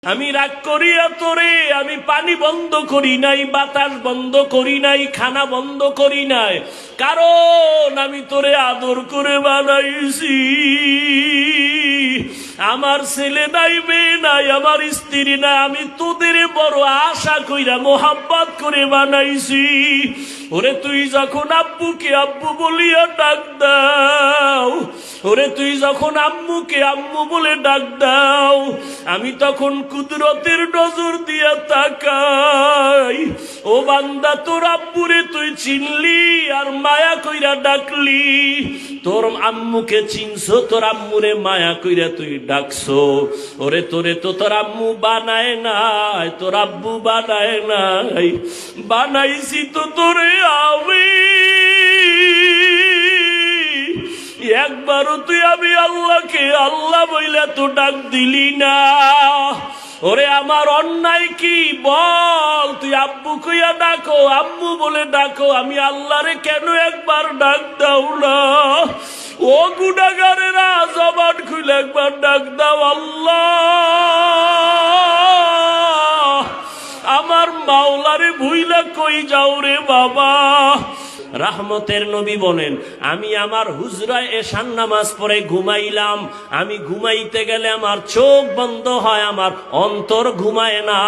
আমি রাগ করিয়া তোরে আমি পানি বন্ধ করি নাই, বাতাস বন্ধ করি নাই, খানা বন্ধ করি নাই, কারণ আমি তোরে আদর করে বানাইছি। আমার ছেলে নাই, মেয়ে নাই, আমার স্ত্রী নাই, আমি তোদের বড় আশা কইরা মোহাব্বত করে বানাইছি। ওরে তুই যখন আব্বুকে আব্বু বলিয়া ডাক দাও, ওরে তুই যখন আম্মুকে আম্মু বলে ডাক দাও, আমি তখন কুদরতের নজর দিয়া তাকাই। ও বান্দা, তোর আব্বুরে তুই চিনলি আর মায়া কইরা ডাকলি, তোর আম্মুকে চিনছো, তোর আম্মুরে মায়া কইরা তুই ডাকছো। ওরে তোরে তো তোর আম্মু বানায় নাই, তোর আব্বু বানায় নাই, বানাইছি তো তোরে আমি। একবারও তুই আমি আল্লাহকে আল্লাহ বইলা তো ডাক দিলি না। ওরে আমার অন্যায় কি বল, তুই আব্বু কইয়া ডাকো, আম্মু বলে ডাকো, আমি আল্লাহরে কেন একবার ডাক দাও না? ও গুনাহগারেরা, জবান খুলে একবার ডাক দাও, আল্লাহ আমার মাওলারে ভুইলা কই যাও রে বাবা। রাহমতের নবী বলেন, আমি আমার হুজরায় এশার নামাজ পড়ে ঘুমাইলাম, আমি ঘুমাইতে গেলে আমার চোখ বন্ধ হয়, আমার অন্তর ঘুমায় না।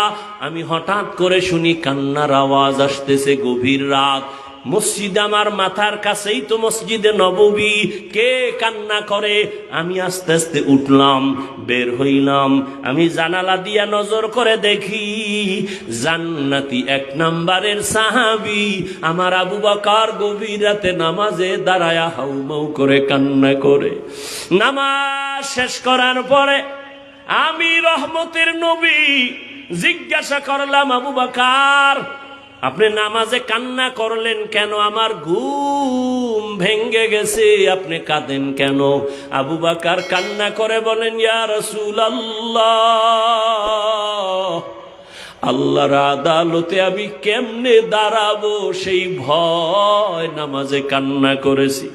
আমি হঠাৎ করে শুনি কান্নার আওয়াজ আসতেছে, গভীর রাত, মসজিদ আমার মাথার কাছেই তো মসজিদে নববী, কে কান্না করে? আমি আস্তে আস্তে উঠলাম, বের হইলাম, আমি জানালা দিয়া নজর করে দেখি জান্নাতি 1 নম্বরের সাহাবী আমার আবু বকর গভীর রাতে নামাজে দাঁড়ায়া হাউমাউ করে কান্না করে। নামাজ শেষ করার পরে আমি রহমতের নবী জিজ্ঞাসা করলাম, আবু বকর আপনি নামাজে কান্না করলেন কেন? আমার ঘুম ভেঙ্গে গেছে, আপনি কাঁদেন কেন? আবু বকর কান্না করে বলেন, ইয়া রাসূলুল্লাহ, আল্লাহর আদালতে আমি কেমনে দাঁড়াবো সেই ভয় নামাজে কান্না করেছি।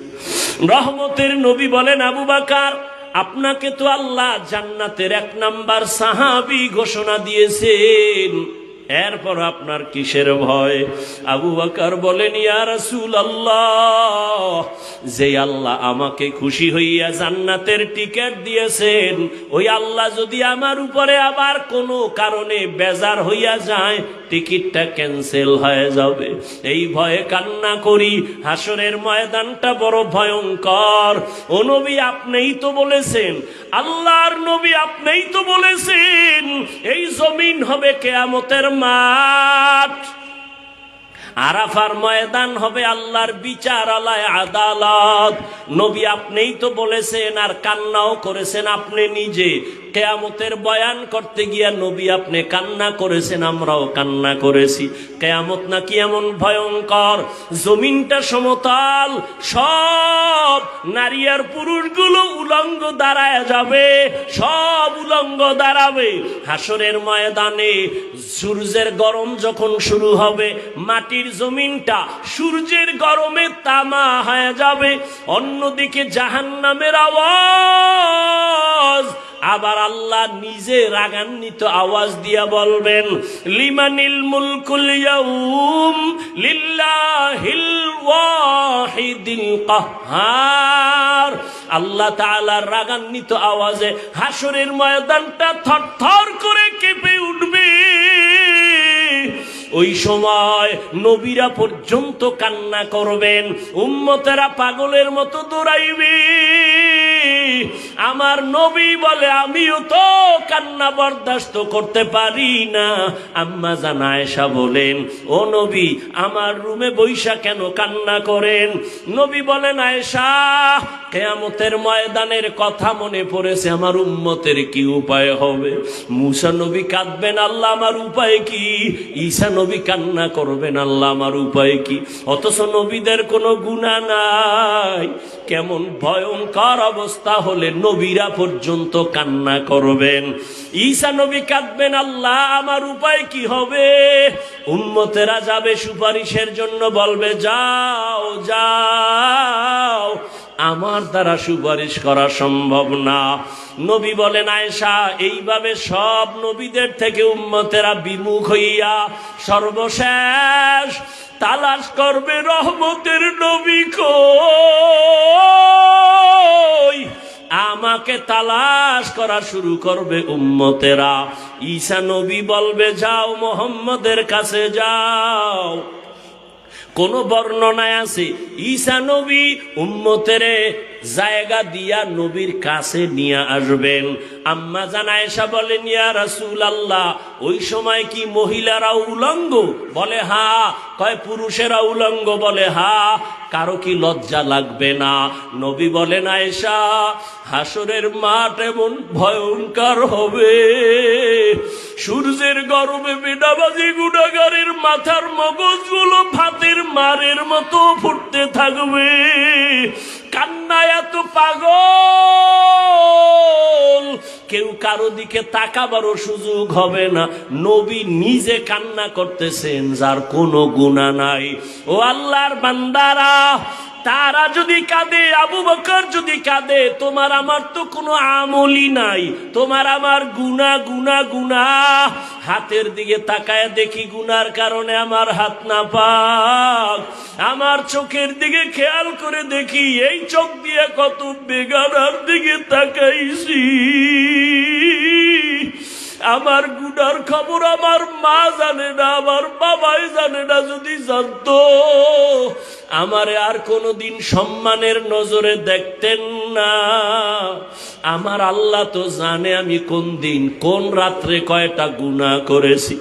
রহমতের নবী বলেন, আবু বকর আপনাকে তো আল্লাহ জান্নাতের 1 নম্বর সাহাবী ঘোষণা দিয়েছেন, এরপর আপনার কিসের ভয়? আবু বকর বলেন, ইয়া রাসূলুল্লাহ, যে আল্লাহ আমাকে খুশি হইয়া জান্নাতের টিকিট দিয়েছেন, ওই আল্লাহ যদি আমার উপরে আবার কোনো কারণে বেজার হইয়া যায়, টিকিটটা ক্যান্সেল হয়ে যাবে, এই ভয়ে কান্না করি। হাসরের ময়দানটা বড় ভয়ঙ্কর। ও নবী, আপনিই তো বলেছেন, আল্লাহর নবী আপনিই তো বলেছেন এই জমিন হবে কিয়ামতের মাঠ, আরাফার ময়দান হবে আল্লাহর বিচারালয়, আদালত। নবী আপনিই তো বলেছেন, আর কান্নাও করেছেন আপনি নিজে। কিয়ামতের বয়ান করতে গিয়া নবী আপনি কান্না করেছেন, আমরাও কান্না করেছি। কিয়ামত নাকি এমন ভয়ঙ্কর, জমিনটা সমতল, সব নারী আর পুরুষগুলো উলঙ্গ দাঁড়ায় যাবে, সব উলঙ্গ দাঁড়াবে। হাসরের ময়দানে সূর্যের গরম যখন শুরু হবে, মাটির জমিনটা সূর্যের গরমে তামা হয়ে যাবে। অন্যদিকে জাহান্নামের আওয়াজ, আবার আল্লাহ নিজে রাগান্বিত আওয়াজ দিয়া বলবেন, লিমানিল মুলকুল ইয়াউম লিল্লাহিল ওয়াহিদিল কাহ্হার। আল্লাহ তাআলার রাগান্বিত আওয়াজে হাসরের ময়দানটা থরথর করে কেঁপে উঠবে। ওই সময় নবীরা পর্যন্ত কান্না করবেন, উম্মতেরা পাগলের মতো দৌড়াইবে। আমার নবী বলে, আমিও তো কান্না বরদাস্ত করতে পারি না। আম্মা জান আয়েশা বলেন, ও নবী আমার রুমে বৈশা কেন কান্না করেন? নবী বলেন, আয়েশা কিয়ামতের ময়দানের কথা মনে পড়েছে, আমার উম্মতের কি উপায় হবে? মুসা নবী কাঁদবেন, আল্লাহ আমার উপায় কি? ঈসা নবী কান্না করবেন, আল্লাহ আমার উপায় কি? অথচ নবীদের কোনো গুনাহ নাই। কেমন ভয়ঙ্কর অবস্থা হলে নবীরা পর্যন্ত কান্না করবেন। ঈসা নবী কাঁদবেন, আল্লাহ আমার উপায় কি হবে? উম্মতেরা যাবে সুপারিশের জন্য, বলবে যাও যাও আমার দ্বারা সুপারিশ করা সম্ভব না। নবী বলেন, আয়েশা, এইভাবে সব নবীদের থেকে উম্মতেরা বিমুখ হইয়া সর্বশেষ তালাশ করবে রহমতের নবী কই। আমাকে তালাশ করা শুরু করবে উম্মতেরা। ঈসা নবী বলবে, যাও মুহাম্মদের কাছে যাও। কোন বর্ণনায় আছে ঈসা নবী উম্মতেরে জায়গা দিয়া নবীর কাছে নিয়ে আসবেন। আম্মা জান আয়েশা বলেন, ইয়া রাসূলুল্লাহ, ওই সময় কি মহিলারা উলঙ্গ? বলে হা। কয় পুরুষেরা উলঙ্গ? বলে হা। কারো কি লজ্জা লাগবে না? নবী বলেন, আয়েশা, হাসরের মাঠ এমন ভয়ঙ্কর হবে, সূর্যের গরমে বেনামাজি গুনাহগারের মাথার মগজগুলো ভাতের মারের মতো ফুটতে থাকবে। কান্নায় এত পাগল, কেউ কারো দিকে তাকাবারও সুযোগ হবে না। নবী নিজে কান্না করতেছেন, যার কোনো গুনাহ নাই। ও আল্লাহর বান্দারা, তারা যদি কাঁদে, আবু বকর যদি কাঁদে, তোমার আমার তো কোনো আমলই নাই। তোমার আমার গুনাহ গুনাহ গুনাহ। হাতের দিকে তাকায় দেখি গুনার কারণে আমার হাত না পাক। আমার চোখের দিকে খেয়াল করে দেখি এই চোখ দিয়ে কত বেগানার দিকে তাকাইছি। আমার গুনার খবর আমার মা জানে না, আমার বাবাই জানে না। যদি জানতো, আমারে আর কোনোদিন সম্মানের নজরে দেখতেন না। আমার আল্লাহ তো জানে আমি কোন দিন কোন রাত্রে কয়টা গুনাহ করেছি।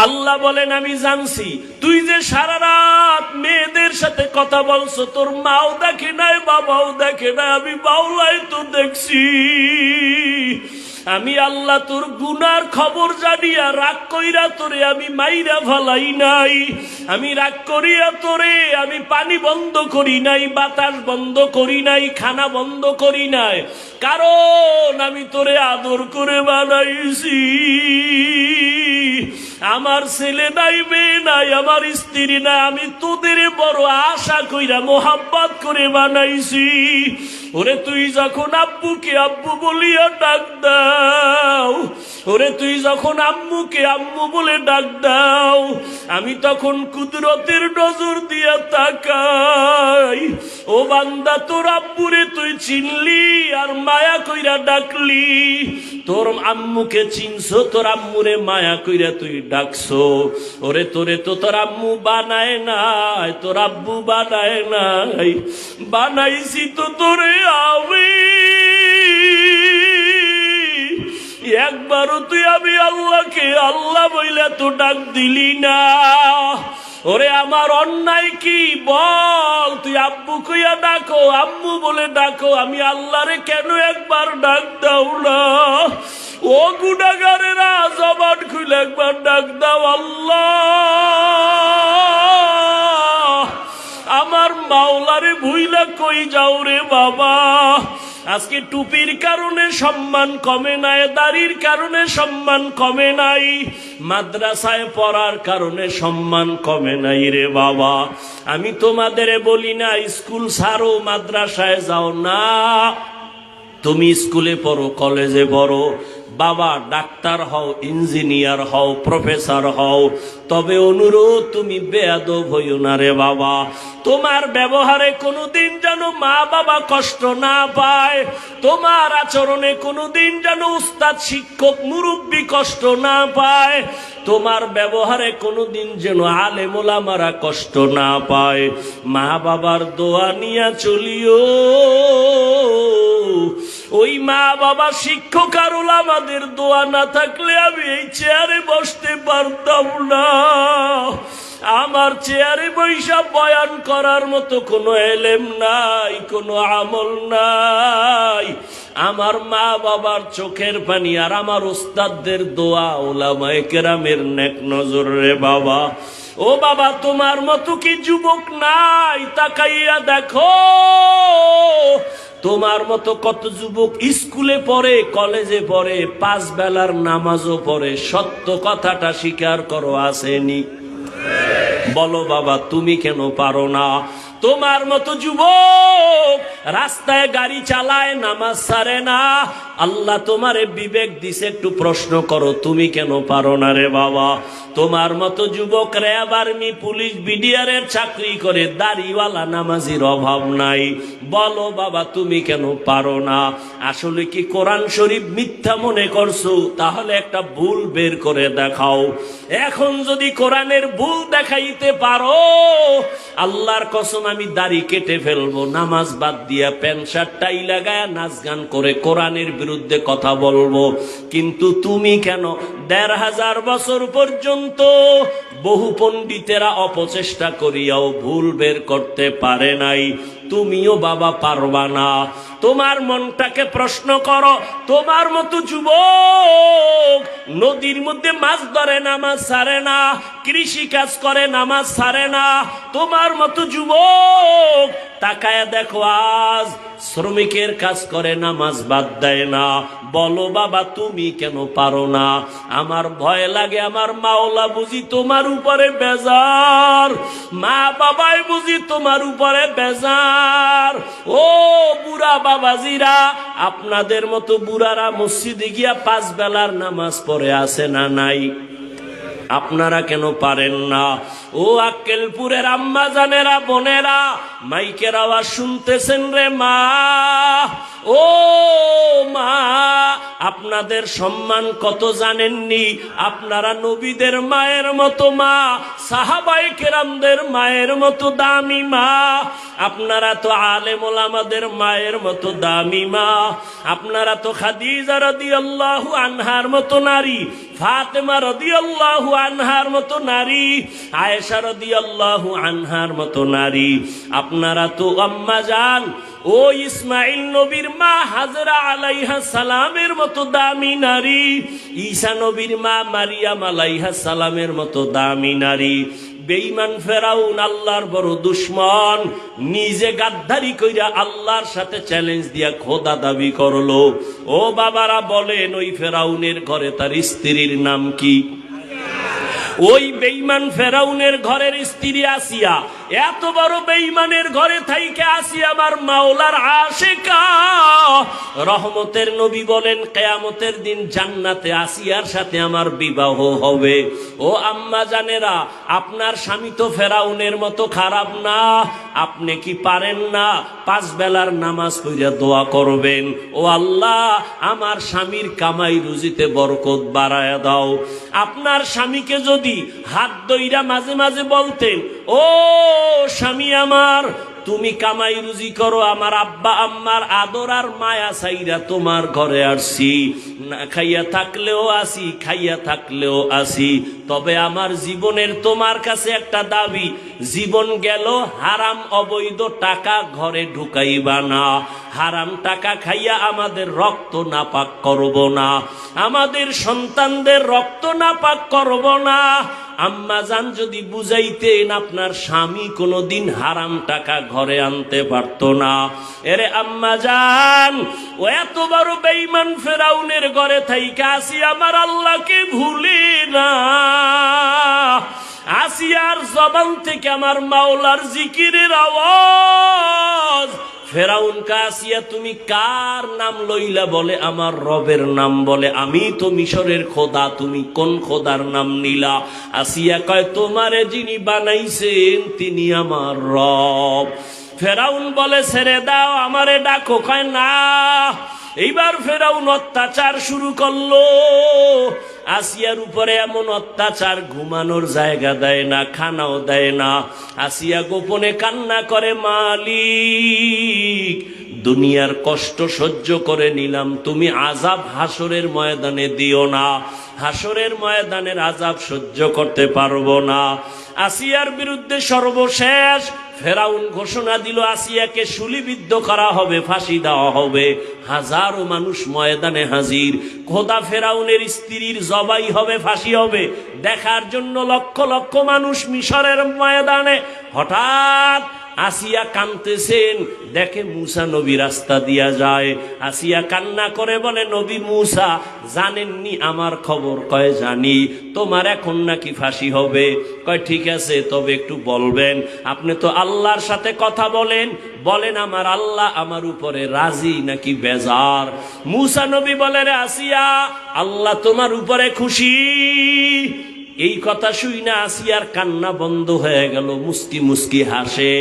আল্লাহ বলেন, আমি জানছি তুই যে সারা রাত মেয়েদের সাথে কথা বলছো, তোর মাও দেখে নাই, বাবাও দেখে নাই, আমি বাউলাই তো দেখছি। আমি আল্লাহ তোর গুনার খবর জানিয়া রাগ কইরা তোরে আমি মাইরা ফালাই নাই। আমি রাগ করিয়া তোরে আমি পানি বন্ধ করি নাই, বাতাস বন্ধ করি নাই, খানা বন্ধ করি নাই, কারণ আমি তোরে আদর করে বানাইছি। আমার ছেলে নাই, মেয়ে নাই, আমার স্ত্রী নাই, আমি তোদের বড় আশা কইরা মোহাব্বত করে বানাইছি। ওরে তুই যখন আব্বুকে আব্বু বলিয়া ডাক দাও, ওরে তুই যখন আম্মুকে আম্মু বলে ডাক দাও, আমি তখন কুদরতের নজর দিয়া তাকাই। ও বান্দা, তোর আব্বুরে তুই চিনলি আর মায়া কইরা ডাকলি। তোর আম্মুকে চিনছো, তোর আম্মুরে মায়া কইরা তুই ডাকছো। ওরে তোরে তো তোর আম্মু বানায় নাই, তোর আব্বু বানায় নাই, বানাইছি তো তোরে আমি। একবারও তুই আমি আল্লাহকে আল্লাহ বইলা তো ডাক দিলি না। ওরে আমার অন্যায় কি বল? তুই আব্বু কইয়া ডাকো, আম্মু বলে ডাকো, আমি আল্লাহরে কেন একবার ডাক দাও না? ও গুনাহগারেরা, জবান খুলে একবার ডাক দাও, আল্লাহ। আমার মাওলারে ভুইলা কই যাও রে বাবা? আজকে টুপির কারণে সম্মান কমে নাই, দাড়ির কারণে সম্মান কমে নাই, মাদ্রাসায় পড়ার কারণে সম্মান কমে নাই রে বাবা। আমি তোমাদের বলি না স্কুল ছাড়ো, মাদ্রাসায় যাও না। তুমি স্কুলে পড়ো, কলেজে পড়ো, বাবা ডাক্তার হও, ইঞ্জিনিয়ার হও, প্রফেসর হও, তবে অনুরোধ তুমি বেয়াদব হইও না রে বাবা। তোমার ব্যবহারে কোনোদিন যেন মা বাবা কষ্ট না পায়, তোমার আচরণে কোনোদিন যেন উস্তাদ শিক্ষক মুরব্বী কষ্ট না পায়, তোমার ব্যবহারে কোনোদিন যেন আলেম ওলামারা কষ্ট না পায়। মা বাবার দোয়া নিয়া চলিও। ওই মা বাবা শিক্ষক আর ওলামাদের দোয়া না থাকলে আমি এই চেয়ারে বসতে পারতাম না। আমার চেয়ারে বৈশা বয়ান করার মতো কোনো এলেম নাই, কোনো আমল নাই। আমার মা বাবার চোখের পানি আর আমার উস্তাদদের দোয়া, ওলামায়ে কেরামের নেক নজর রে বাবা। ও বাবা, তোমার মতো কি যুবক নাই? তাকাইয়া দেখো, তোমার মতো কত যুবক স্কুলে পড়ে, কলেজে পড়ে, 5 বেলার নামাজও পড়ে। সত্য কথাটা স্বীকার করো, আসেনি? বলো বাবা, তুমি কেন পারো না? তোমার মতো যুবক রাস্তায় গাড়ি চালায়, নামাজ ছাড়ে না। আল্লাহ তোমারে বিবেক দিছে, একটু প্রশ্ন করো তুমি কেন পারো না রে বাবা? তোমার মতো যুবক র্যাব, আর্মি, পুলিশ, বিডিআরের চাকরি করে, দাড়িওয়ালা নামাজির অভাব নাই। বলো বাবা তুমি কেন পারো না? আসলে কি কোরআন শরীফ মিথ্যা মনে করছো? তাহলে একটা ভুল বের করে দেখাও। এখন যদি কোরআনের ভুল দেখাইতে পারো, আল্লাহর কসম আমি দাড়ি কেটে ফেলবো, নামাজ বাদ দিয়া প্যান্ট শার্ট টাই লাগায় নাচ গান করে কোরআনের বিরুদ্ধে কথা বলবো। কিন্তু তুমি কেন ১৫০০ বছর পর্যন্ত বহু পণ্ডিতেরা অপচেষ্টা করিয়াও ভুল বের করতে পারে নাই, তুমিও বাবা পারবা না? তোমার মনটাকে প্রশ্ন করো। তোমার মতো যুবক নদীর মধ্যে মাছ ধরে, নামাজ ছাড়ে না, কৃষি কাজ করে, নামাজ ছাড়ে না। তোমার মতো যুবক তাকায় দেখো আজ শ্রমিকের কাজ করে, নামাজ বাদ দেয় না। বলো বাবা তুমি কেন পারো না? আমার ভয় লাগে, আমার মাওলা বুঝি তোমার উপরে বেজার, মা বাবাই বুঝি তোমার উপরে বেজার। ও বুড়া বাবাজিরা, আপনাদের মতো বুড়ারা মসজিদে গিয়া 5 বেলার নামাজ পড়ে আছে না নাই? আপনারা কেন পারেন না? ও আক্কেলপুরের আম্মা জানেরা, বোনেরা, মাইকের আওয়াজ শুনতেছেন রে মা? ও মা, আপনাদের সম্মান কত জানেননি? আপনারা নবীদের মায়ের মতো মা, সাহাবায়ে কেরামদের মায়ের মতো দামি মা। আপনারা তো আলেম ওলামাদের মায়ের মতো দামি মা। আপনারা তো খাদিজা রাদিয়াল্লাহু আনহার মতো নারী, ফাতেমা রাদিয়াল্লাহু আনহার মতো নারী, আয়েশা রাদিয়াল্লাহু আনহার মতো নারী। আপনারা তো আম্মা জান ও ইসমাইল নবীর মা হাজরা আলাইহা সালামের মতো দামি নারী, ঈসা নবীর মা মারিয়াম আলাইহা সালামের মতো দামি নারী। বেঈমান ফেরাউন আল্লাহর বড় দুশমন, নিজে গাদ্দারি কইরা আল্লাহর সাথে চ্যালেঞ্জ দিয়া খোদা দাবি করলো। ও বাবারা বলেন, ওই ফেরাউনের ঘরে তার স্ত্রীর নাম কি? ওই বেঈমান ফেরাউনের ঘরের স্ত্রী আসিয়া। এত বড় বেঈমানের ঘরে থাইকে আসিয়া আমার মাওলার আশিকা। রহমতের নবী বলেন, কিয়ামতের দিন জান্নাতে আসিয়ার সাথে আমার বিবাহ হবে। ও আম্মা জানেরা, আপনার স্বামী তো ফেরাউনের মতো খারাপ না। আপনি কি পারেন না 5 বেলার নামাজ পড়িয়া দোয়া করবেন, ও আল্লাহ আমার স্বামীর কামাই রুজিতে বরকত বাড়ায়া দাও। আপনার স্বামীকে যদি হাত ধইরা মাঝে মাঝে বলতেন, ও স্বামী আমার, তুমি কামাই রুজি করো, আমার আব্বা আম্মার আদর আর মায়া চাইরা তোমার ঘরে আসছি, না খাইয়া থাকলেও আসি, খাইয়া থাকলেও আসি, তবে আমার জীবনের তোমার কাছে একটা দাবি, জীবন গেল হারাম অবৈধ টাকা ঘরে ঢুকাইবা না, হারাম টাকা খাইয়া আমাদের রক্ত নাপাক করব না, আমাদের সন্তানদের রক্ত নাপাক করব না। আম্মা জান যদি বুঝাইতেন, আপনার স্বামী কোনোদিন হারাম টাকা ঘরে আনতে পারত না। এরে আম্মা জান, ও এত বড় বেঈমান ফেরাউনের ঘরে থাইকা আসি আমার আল্লাহকে ভুলি না। আসিয়ার জবান থেকে আমার মাওলার জিকিরের আওয়াজ। ফেরাউন কাসিয়া, তুমি কার নাম লইলা? বলে আমার রবের নাম। বলে আমি তো মিশরের খোদা, তুমি কোন খোদার নাম নিলা? আসিয়া কয়, তোমারে যিনি বানাইছেন তিনি আমার রব। ফেরাউন বলে, ছেড়ে দাও, আমারে ডাকো। কয় না। এইবার ফেরাউন অত্যাচার শুরু করলো। আসিয়ার উপরে এমন অত্যাচার, ঘুমানোর জায়গা দেয় না, খানাও দেয় না। আসিয়া গোপনে কান্না করে, মালিক দুনিয়ার কষ্ট সহ্য করে নিলাম, তুমি আযাব হাসরের ময়দানে দিও না, হাসরের ময়দানের আযাব সহ্য করতে পারবো না। আসিয়ার বিরুদ্ধে সর্বশেষ ফেরাউন ঘোষণা দিল, আসিয়াকে শুলিবিদ্ধ করা হবে, ফাঁসি দেওয়া হবে। হাজারো মানুষ ময়দানে হাজির। খোদা ফেরাউনের স্ত্রীর জবাই হবে, ফাঁসি হবে, দেখার জন্য লক্ষ লক্ষ মানুষ মিশরের ময়দানে। হঠাৎ আসিয়া কাঁদতেছেন, দেখে মূসা নবী রাস্তা দিয়া যায়। আসিয়া কান্না করে বলে, নবী মূসা জানেননি আমার খবর? কয় জানি। তোমার এখন নাকি ফাঁসি হবে? কয় ঠিক আছে, তবে একটু বলবেন, আপনি তো আল্লাহর সাথে কথা বলেন, বলেন আমার আল্লাহ আমার উপরে রাজি নাকি বেজার? মূসা নবী বলে, রে আসিয়া, আল্লাহ তোমার উপরে খুশি। এই কথা শুই না আসিয়ার কান্না বন্ধ হয়ে গেল, মুস্কি মুস্কি হাসে।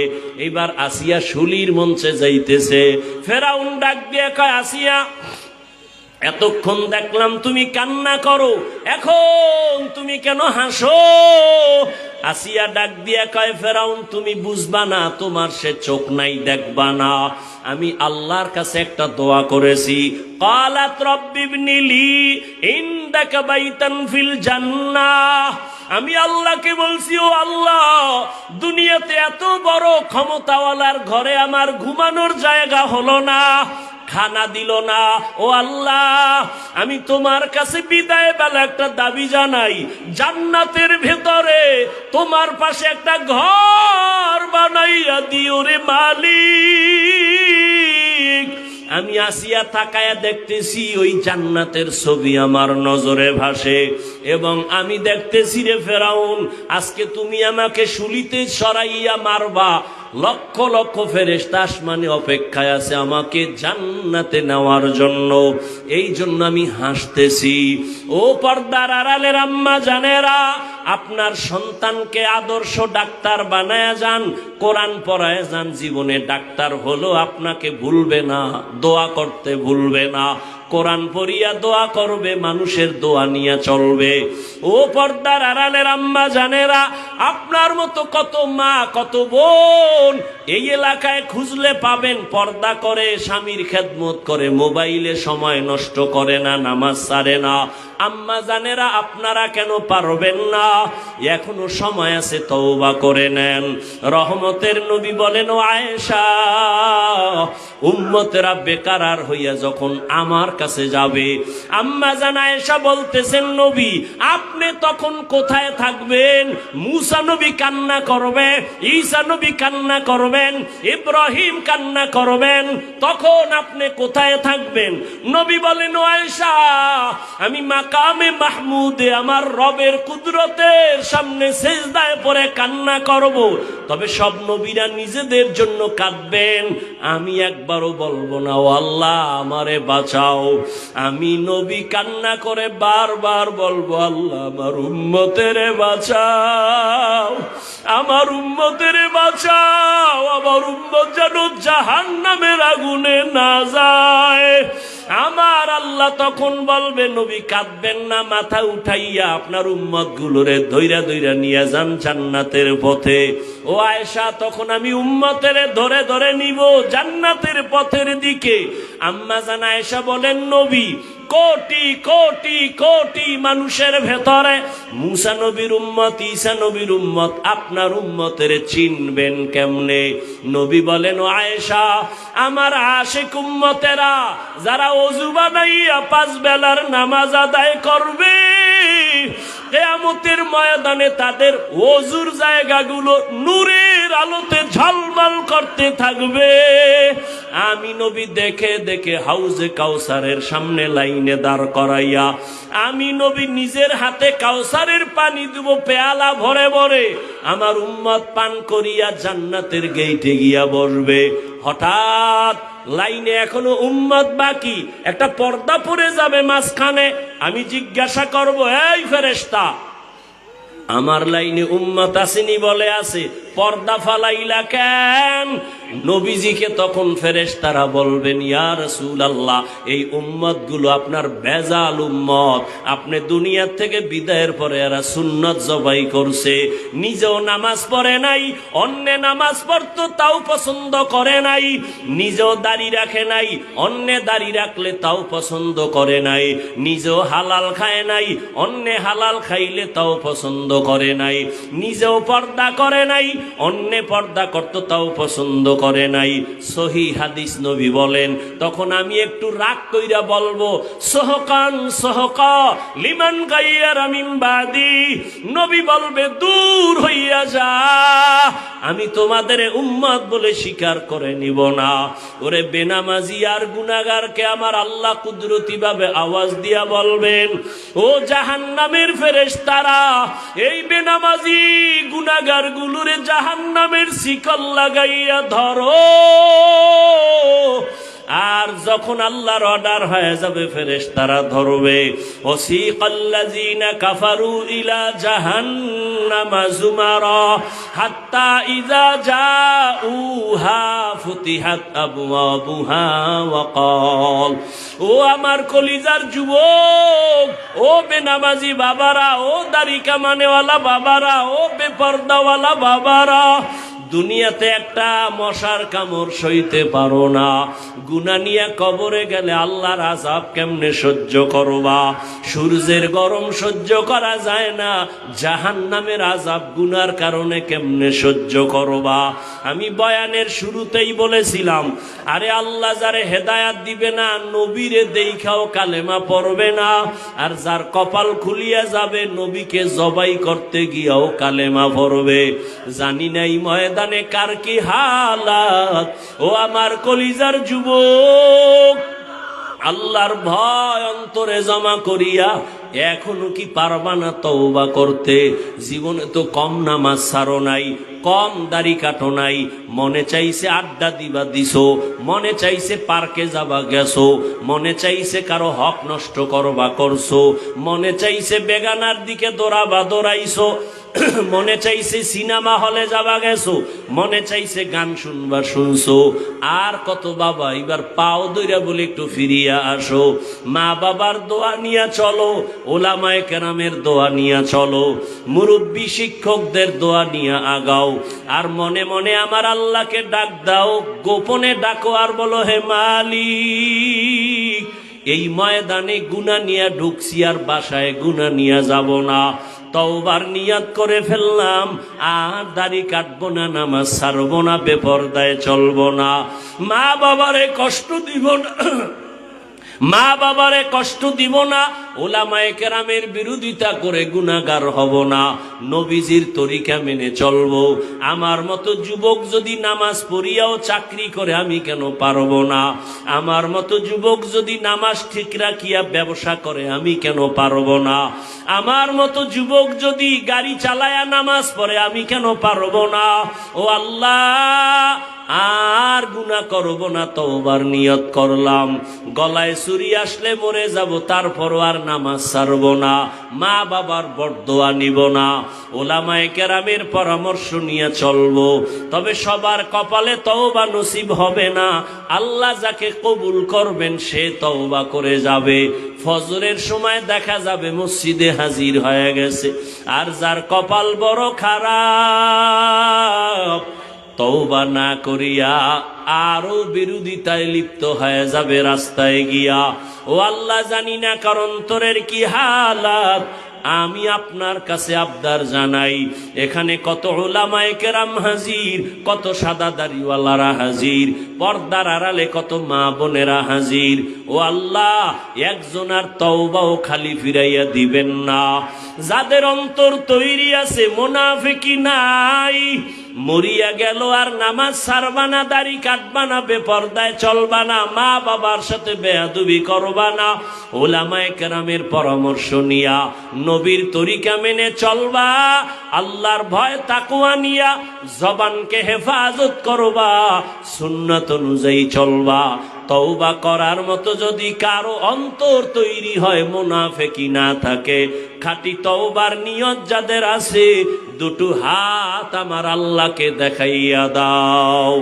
এবার আসিয়া শুলির মঞ্চে যাইতেছে। ফেরাউন ডাক দিয়ে কয়, আসিয়া এতক্ষণ দেখলাম তুমি কান্না করো, এখন তুমি কেন হাসো? আসিয়া ডাক দিয়া কয়, ফেরাউন তুমি বুঝবা না, তোমার সে চোখ নাই, দেখবা না। আমি আল্লাহর কাছে একটা দোয়া করেছি, ক্বালাত রাব্বিবনি লি ইনদাকা বাইতান ফিল জান্নাহ। আমি আল্লাহকে বলছি, ও আল্লাহ, দুনিয়াতে এত বড় ক্ষমতাওয়ালার ঘরে আমার ঘুমানোর জায়গা হলো না, খানা দিল না। ও আল্লাহ, আমি তোমার কাছে বিদায় বেলা একটা দাবি জানাই, জান্নাতের ভেতরে তোমার পাশে একটা ঘর বানাইয়া দিও রে মালিক। আমি আসিয়া তাকায়া দেখতেছি ওই জান্নাতের ছবি আমার নজরে ভাসে, এবং আমি দেখতেছি রে ফেরাউন, আজকে তুমি আমাকে শুলিতে সরাইয়া মারবা, লক্ষ লক্ষ ফেরেশতা আসমানে অপেক্ষায় আছে আমাকে জান্নাতে নেওয়ার জন্য। এই জন্য আমি হাসতেছি। ও পর্দার আড়ালের আম্মা জানেরা, আপনার সন্তানকে আদর্শ ডাক্তার বানায়া যান, কোরআন পড়ায় যান, জীবনে ডাক্তার হলো আপনাকে ভুলবে না, দোয়া করতে ভুলবে না, কোরআন পড়িয়া দোয়া করবে, মানুষের দোয়া নিয়ে চলবে। ও পর্দার আড়ালের আম্মা জানেরা, আপনার মতো কত মা কত বোন এই এলাকায় খুঁজলে পাবেন, পর্দা করে, স্বামীর খেদমত করে, মোবাইলে সময় নষ্ট করে না, নামাজ ছাড়ে না। আম্মা জানেরা, আপনারা কেন পারবেন না? এখনো সময় আছে, তওবা করে নেন। রহমতের নবী বলেন, ও আয়েশা, উম্মতেরা বেকার হইয়া যখন আমার কাছে যাবে, আম্মা জান আয়েশা বলতেছেন, নবী আপনি তখন কোথায় থাকবেন? মূসা নবী কান্না করবে, ঈসা নবী কান্না করবেন, ইব্রাহিম কান্না করবেন, তখন আপনি কোথায় থাকবেন? নবী বলেন, ও আয়েশা, আমি মাকামে মাহমুদে আমার রবের কুদরতের সামনে সেজদায় পড়ে কান্না করব। তবে সব নবীরা নিজেদের জন্য কাঁদবেন, আমি একবারও বলবো না, ও আল্লাহ আমারে বাঁচাও। আমি নবী কান্না করে বারবার বলবো, আল্লাহ আমার উম্মতের বাঁচাও, আমার উম্মতের বাঁচাও, আমার উম্মত যেন জাহান্নামের আগুনে না যায়। আমার আল্লাহ তখন বলবে, নবী কাঁদবেন না, মাথা উঠাইয়া আপনার উম্মত গুলোরে ধইরা ধইরা নিয়ে যান জান্নাতের পথে। ও আয়েশা, তখন আমি উম্মতের ধরে ধরে নিব জান্নাতের পথের দিকে। আম্মা জান আয়েশা বলেন, নবী কোটি কোটি কোটি মানুষের ভেতরে মূসা নবীর উম্মত, ঈসা নবীর উম্মত, আপনার উম্মতের চিনবেন কেমনে? নবী বলেন, ও আয়েশা, আমার আশিক উম্মতেরা যারা ওযু বানাইয়া 5 বেলার নামাজ আদায় করবে, কিয়ামতের ময়দানে তাদের ওযুর জায়গাগুলো নূরের আলোতে ঝলমল করতে থাকবে। আমি নবী দেখে দেখে হাউজে কাউসারের সামনে লাইনে দাঁড় করাইয়া, আমি নবী নিজের হাতে কাউসারের পানি দেব পেয়ালা ভরে ভরে, আমার উম্মত পান করিয়া জান্নাতের গেইটে গিয়া বসবে। হঠাৎ লাইনে এখনো উম্মত বাকি, একটা পর্দা পড়ে যাবে মাঝখানে। আমি জিজ্ঞাসা করব, এই ফেরেশতা, আমার লাইনে উম্মত আসেনি? বলে আছে। পর্দা ফালাইলা কেন? নবীজিকে তখন ফেরেশতারা বলবেন, ইয়া রাসূলুল্লাহ, এই উম্মত গুলো আপনার বেজাল উম্মত, আপনি দুনিয়া থেকে বিদায়ের পরে এরা সুন্নত জবাই করছে, নিজেও নামাজ পড়ে নাই, অন্য নামাজ পড়তো তাও পছন্দ করে নাই, নিজেও দাড়ি রাখে নাই, অন্য দাড়ি রাখলে তাও পছন্দ করে নাই, নিজেও হালাল খায় নাই, অন্য হালাল খাইলে তাও পছন্দ করে নাই, নিজেও পর্দা করে নাই, অন্যে পর্দা করতো তাও পছন্দ করে নাই। সহি হাদিস নবী বলেন, তখন আমি একটু রাগ কইরা বলবো, সহকান সহকা লিমান গাইয়ারা মিন বাদি। নবী বলবে, দূর হইয়া যা, আমি তোমাদের উম্মত বলে স্বীকার করে নিব না। ওরে বেনামাজি আর গুনাহগারকে আমার আল্লাহ কুদরতি ভাবে আওয়াজ দিয়া বলবেন, ও জাহান্নামের ফেরেশতারা, এই বেনামাজি গুনাহগার গুলোরে জাহান্নামের শিকল লাগাইয়া ধরো। আর যখন আল্লাহর অর্ডার হয়ে যাবে ফেরেশতারা ধরবে। ওয়াসিকাল্লাযিনা কাফারু ইলা জাহান্নামা যুমারা হাত্তা ইযা জাউহা ফুতিহাত আবওয়াবুহা ওয়া ক্বাল। ও আমার কলিজার যুবক, ও বেনামাজি বাবারা, ও দাড়ি কামানেওয়ালা বাবারা, ও বেপরদাওয়ালা বাবারা, দুনিয়াতে একটা মশার কামড় সইতে পারো না, গুনাহ নিয়ে কবরে গেলে আল্লাহর আযাব কেমনে সহ্য করবা? সূর্যের গরম সহ্য করা যায় না, জাহান্নামের আযাব গুনার কারণে কেমনে সহ্য করবা? আমি বয়ানের শুরুতেই বলেছিলাম, আরে আল্লাহ যারে হেদায়াত দিবে না, নবীরে দেখাও কালেমা পড়বে না, আর যার কপাল খুলিয়া যাবে নবীকে জবাই করতে গিয়াও কালেমা পড়বে। জানি নাই ময়দানে কার কি হালাত। ও আমার কলিজার যুবক, আল্লাহর ভয় অন্তরে জমা করিয়া এখনো কি পারবা না তওবা করতে? জীবনে তো কম নামাজ ছাড়ো নাই, কম দাড়ি কাটো নাই, মনে চাইছে আড্ডা দিবা দিছো, মনে চাইছে পার্কে যাবা গেছো, মনে চাইছে কারো হক নষ্ট করবা করছো, মনে চাইছে বেগানার দিকে দৌড়াবা দৌড়াইছো, মনে চাইছে সিনেমা হলে যাবা গেছো, মনে চাইছে গান শুনবা শুনছো। আর কত বাবা, এবার পাও দইরা বলে একটু ফিরিয়া আসো। মা বাবার দোয়া নিয়া চলো, ওলামায়ে কেরামের দোয়া নিয়া চলো, মুরব্বী শিক্ষকদের দোয়া নিয়া আগাও। আর মনে মনে আমার আল্লাহকে ডাক দাও, গোপনে ডাকো আর বলো, হে মালিক, এই ময়দানে গুনাহ নিয়া ঢুকছি, আর বাসায় গুনাহ নিয়া যাব না। তওবার নিয়াত করে ফেললাম, আর দাড়ি কাটবো না, নামাজ ছাড়বো না, বেপরদায় চলবো না, মা বাবারে কষ্ট দিব না, মা বাবারে কষ্ট দিব না, ওলামায়ে কেরামের বিরোধিতা করে গুনাহগার হব না, নবীজির তরিকা মেনে চলবো। আমার মতো যুবক যদি নামাজ পড়িয়াও চাকরি করে, আমি কেন পারবো না? আমার মতো যুবক যদি নামাজ ঠিক রাখিয়া ব্যবসা করে, আমি কেন পারবো না? আমার মতো যুবক যদি গাড়ি চালায়া নামাজ পড়ে, আমি কেন পারবো না? ও আল্লাহ, আর গুনাহ করব না, তওবার নিয়ত করলাম। গলায় ছুরি আসলে মরে যাব, তারপরও আর নামাজ ছাড়ব না, মা বাবার বরদোয়া নিব না, ওলামায়ে কেরামের পরামর্শ নিয়ে চলবো। তবে সবার কপালে তওবা নসিব হবে না। আল্লাহ যাকে কবুল করবেন সে তওবা করে যাবে, ফজরের সময় দেখা যাবে মসজিদে হাজির হয়ে গেছে। আর যার কপাল বড় খারাপ, তওবা না করিয়া আরো বিরোধিতায় লিপ্ত হয়ে যাবে রাস্তায় গিয়া। ও আল্লাহ, জানি না কার অন্তরের কি হালাত, আমি আপনার কাছে আবদার জানাই, এখানে কত উলামায়ে কেরাম হাজির, কত সাদা দাড়িওয়ালারা হাজির, পর্দার আড়ালে কত মা বোনেরা হাজির। ও আল্লাহ, একজনার তওবাও খালি ফিরাইয়া দিবেন না। যাদের অন্তর তৈরি আছে, মুনাফিকি নাই, মরিয়া গেল আর নামাজ ছাড়বা না, দাড়ি কাটবা না, বেপরদায় চলবা না, মা বাবার সাথে বেয়াদবি করবা না, উলামায়ে কেরামের পরামর্শ নিয়া নবীর তরিকা মেনে চলবা, আল্লাহর ভয় তাকওয়া নিয়া জবানকে হেফাজত করবা, সুন্নাত অনুযায়ী চলবা। তওবা করার মতো যদি কারো অন্তর তৈরি হয়, মুনাফিকি না থাকে, খাঁটি তওবার নিয়ত যাদের আছে, দুটো হাত আমার আল্লাহকে দেখাইয়া দাও।